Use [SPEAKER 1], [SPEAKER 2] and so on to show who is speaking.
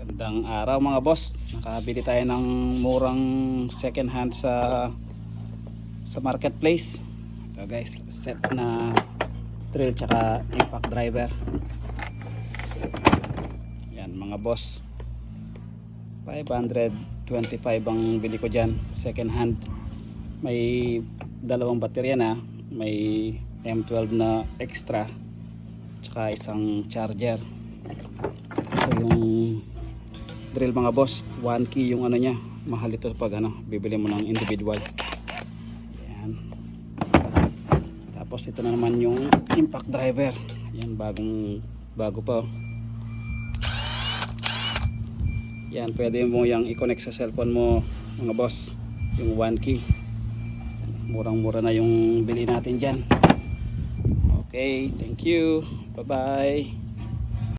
[SPEAKER 1] Magandang araw mga boss. Nakabili tayo ng murang second hand sa marketplace. Ito guys, set na drill tsaka impact driver. Yan mga boss, 525 ang bili ko dyan, second hand. May dalawang baterya na, may M12 na extra tsaka isang charger. Ito yung drill mga boss, 1 key yung ano niya. Mahal ito pag bibili mo ng individual. Yan. Tapos ito na naman yung impact driver. Yan, bago pa. Yan, pwede mo yang i-connect sa cellphone mo mga boss, yung 1 key. Murang mura na yung bili natin dyan. Okay, thank you, bye bye.